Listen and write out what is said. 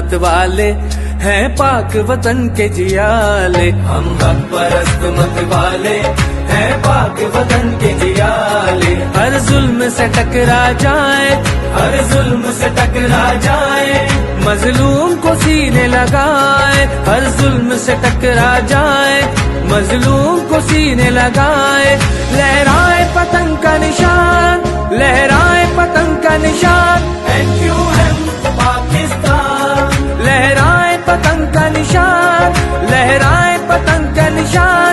मत वाले हैं पाक वतन के जियाले। हम हक परस्त मत वाले हैं पाक वतन के जियाले। हर जुल्म से टकरा जाए, हर जुल्म से टकरा जाए, मजलूम को सीने लगाए। हर जुल्म से टकरा जाए, मजलूम को सीने लगाए। लहराए पतंग का निशान, लहराए पतंग का निशान, NUM पाकिस्तान। लहराए पतंग का निशान, लहराए पतंग का निशान।